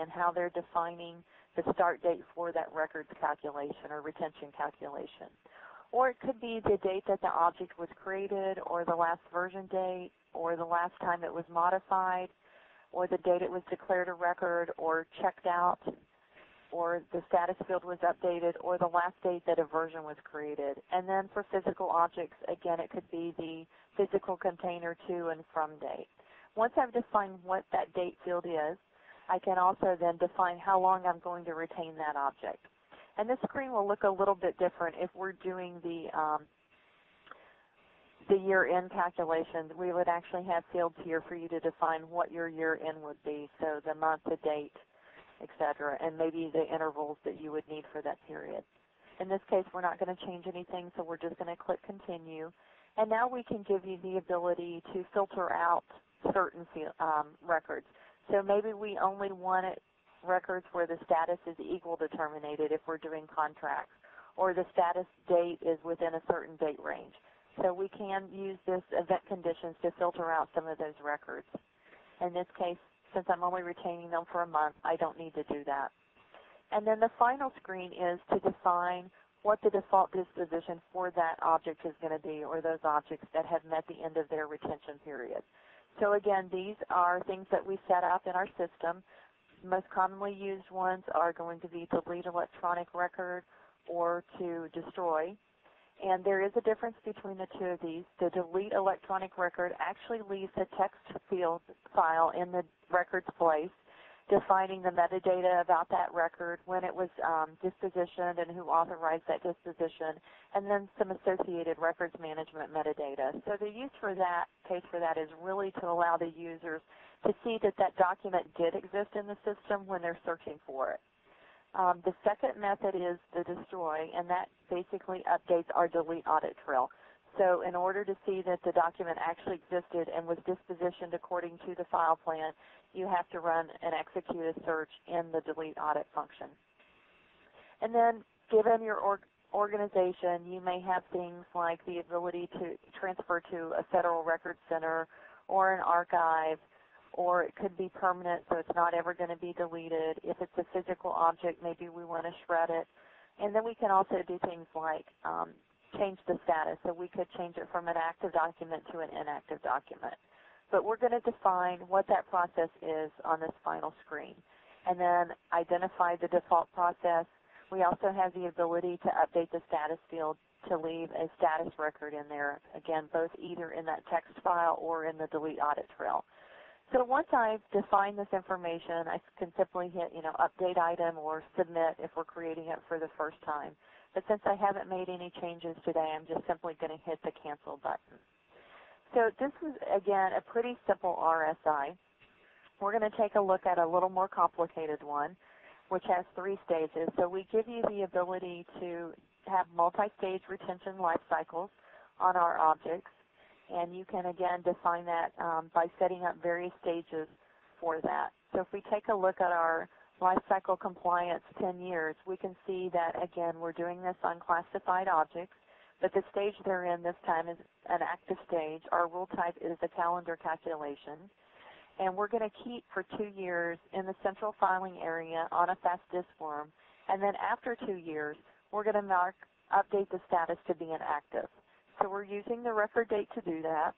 and how they're defining the start date for that records calculation or retention calculation. Or it could be the date that the object was created, or the last version date, or the last time it was modified, or the date it was declared a record or checked out, or the status field was updated, or the last date that a version was created. And then for physical objects, again, it could be the physical container to and from date. Once I've defined what that date field is, I can also then define how long I'm going to retain that object. And this screen will look a little bit different if we're doing the year-end calculation. We would actually have fields here for you to define what your year-end would be, so the month, the date, etc., and maybe the intervals that you would need for that period. In this case, we're not going to change anything, so we're just going to click Continue. And now we can give you the ability to filter out certain records. So maybe we only want records where the status is equal to terminated if we're doing contracts, or the status date is within a certain date range. So we can use this event conditions to filter out some of those records. In this case, since I'm only retaining them for a month, I don't need to do that. And then the final screen is to define what the default disposition for that object is going to be, or those objects that have met the end of their retention period. So again, these are things that we set up in our system. Most commonly used ones are going to be delete electronic record or to destroy. And there is a difference between the two of these. The delete electronic record actually leaves a text field file in the record's place, defining the metadata about that record, when it was dispositioned and who authorized that disposition, and then some associated records management metadata. So the use for that, case for that, is really to allow the users to see that that document did exist in the system when they're searching for it. The second method is the destroy, and that basically updates our delete audit trail. So in order to see that the document actually existed and was dispositioned according to the file plan, you have to run and execute a search in the delete audit function. And then given your organization, you may have things like the ability to transfer to a federal records center or an archive, or it could be permanent, so it's not ever going to be deleted. If it's a physical object, maybe we want to shred it. And then we can also do things like change the status, so we could change it from an active document to an inactive document. But we're going to define what that process is on this final screen, and then identify the default process. We also have the ability to update the status field to leave a status record in there, again, both either in that text file or in the delete audit trail. So once I've defined this information, I can simply hit, update item or submit if we're creating it for the first time. But since I haven't made any changes today, I'm just simply going to hit the cancel button. So this is, again, a pretty simple RSI. We're going to take a look at a little more complicated one, which has 3 stages. So we give you the ability to have multi-stage retention life cycles on our objects. And you can, again, define that by setting up various stages for that. So if we take a look at our life cycle compliance 10 years, we can see that, again, we're doing this on classified objects, but the stage they're in this time is an active stage. Our rule type is the calendar calculation. And we're going to keep for 2 years in the central filing area on a fast disk form. And then after 2 years, we're going to update the status to be inactive. So we're using the record date to do that.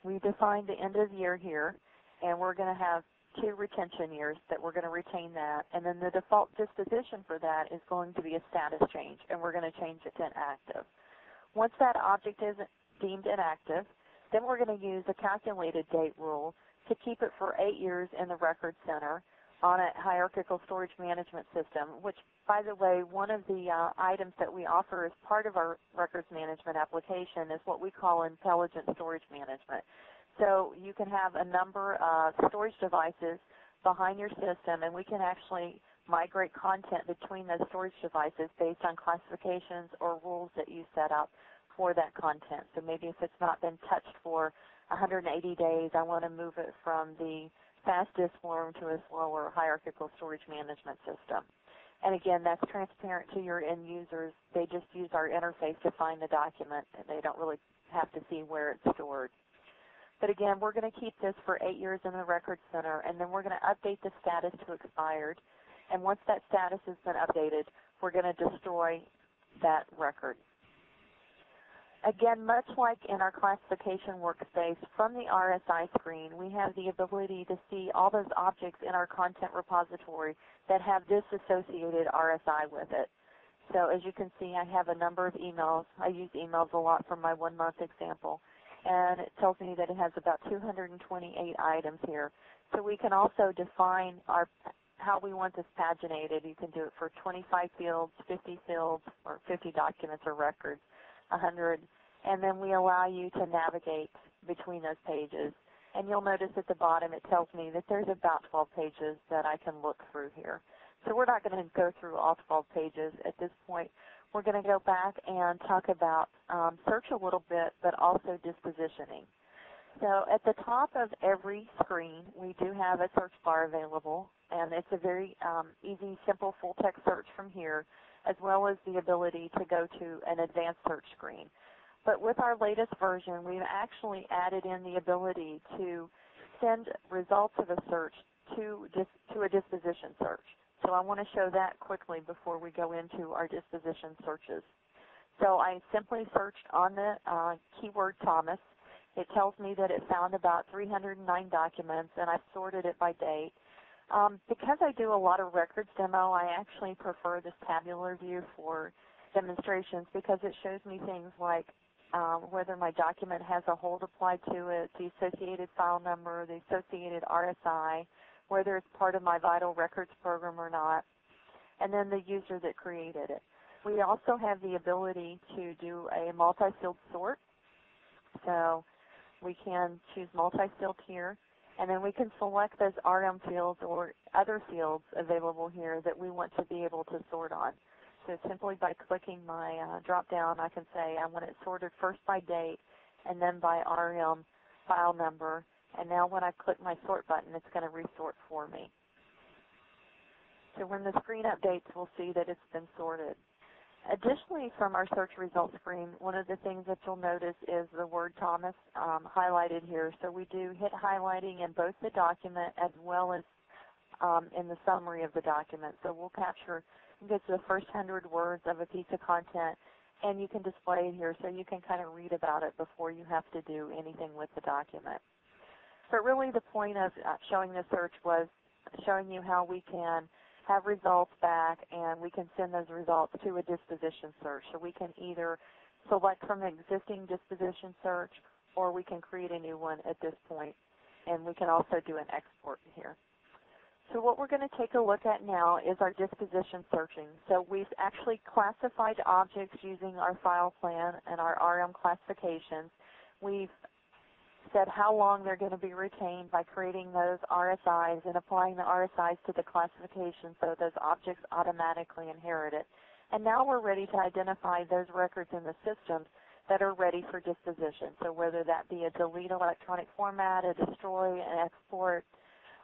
We defined the end of the year here, and we're going to have 2 retention years that we're going to retain that. And then the default disposition for that is going to be a status change, and we're going to change it to inactive. Once that object is deemed inactive, then we're going to use a calculated date rule to keep it for 8 years in the record center on a hierarchical storage management system, which, by the way, one of the items that we offer as part of our records management application is what we call intelligent storage management. So you can have a number of storage devices behind your system, and we can actually migrate content between those storage devices based on classifications or rules that you set up for that content. So maybe if it's not been touched for 180 days, I want to move it from the fast disk form to a slower hierarchical storage management system. And again, that's transparent to your end users. They just use our interface to find the document, and they don't really have to see where it's stored. But again, we're going to keep this for 8 years in the Record Center, and then we're going to update the status to expired. And once that status has been updated, we're going to destroy that record. Again, much like in our classification workspace, from the RSI screen, we have the ability to see all those objects in our content repository that have this associated RSI with it. So as you can see, I have a number of emails. I use emails a lot for my 1-month example. And it tells me that it has about 228 items here. So we can also define how we want this paginated. You can do it for 25 fields, 50 fields, or 50 documents or records, 100. And then we allow you to navigate between those pages. And you'll notice at the bottom it tells me that there's about 12 pages that I can look through here. So we're not going to go through all 12 pages at this point. We're going to go back and talk about search a little bit, but also dispositioning. So at the top of every screen, we do have a search bar available, and it's a very easy, simple full-text search from here, as well as the ability to go to an advanced search screen. But with our latest version, we've actually added in the ability to send results of a search to a disposition search. So I want to show that quickly before we go into our disposition searches. So I simply searched on the keyword Thomas. It tells me that it found about 309 documents, and I've sorted it by date. Because I do a lot of records demo, I actually prefer this tabular view for demonstrations because it shows me things like whether my document has a hold applied to it, the associated file number, the associated RSI, whether it's part of my Vital Records program or not, and then the user that created it. We also have the ability to do a multi-field sort. So we can choose multi-field here, and then we can select those RM fields or other fields available here that we want to be able to sort on. So simply by clicking my drop-down, I can say I want it sorted first by date and then by RM file number. And now when I click my sort button, it's going to resort for me. So when the screen updates, we'll see that it's been sorted. Additionally, from our search results screen, one of the things that you'll notice is the word Thomas highlighted here. So we do hit highlighting in both the document as well as in the summary of the document. So we'll capture, get to the first 100 words of a piece of content, and you can display it here so you can kind of read about it before you have to do anything with the document. But really the point of showing the search was showing you how we can have results back and we can send those results to a disposition search. So we can either select from an existing disposition search or we can create a new one at this point. And we can also do an export here. So what we're going to take a look at now is our disposition searching. So we've actually classified objects using our file plan and our RM classifications. We've said how long they're going to be retained by creating those RSIs and applying the RSIs to the classification so those objects automatically inherit it. And now we're ready to identify those records in the systems that are ready for disposition. So whether that be a delete electronic format, a destroy, an export,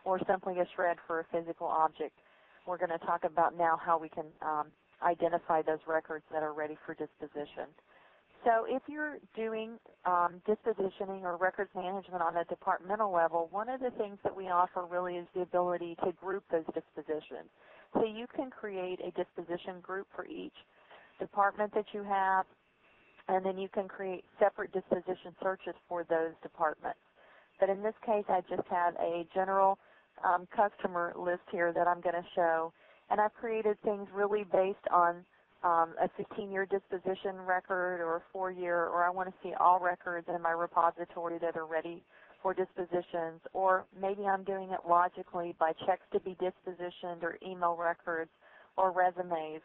or simply a shred for a physical object. We're going to talk about now how we can identify those records that are ready for disposition. So if you're doing dispositioning or records management on a departmental level, one of the things that we offer really is the ability to group those dispositions. So you can create a disposition group for each department that you have, and then you can create separate disposition searches for those departments. But in this case, I just have a general customer list here that I'm going to show, and I've created things really based on a 15-year disposition record or a 4-year, or I want to see all records in my repository that are ready for dispositions, or maybe I'm doing it logically by checks to be dispositioned or email records or resumes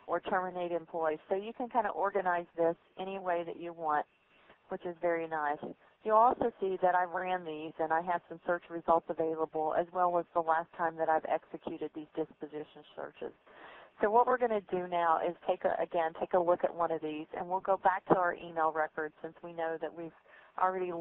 or terminate employees. So you can kind of organize this any way that you want, which is very nice. You'll also see that I ran these and I have some search results available as well as the last time that I've executed these disposition searches. So what we're going to do now is take a look at one of these, and we'll go back to our email records since we know that we've already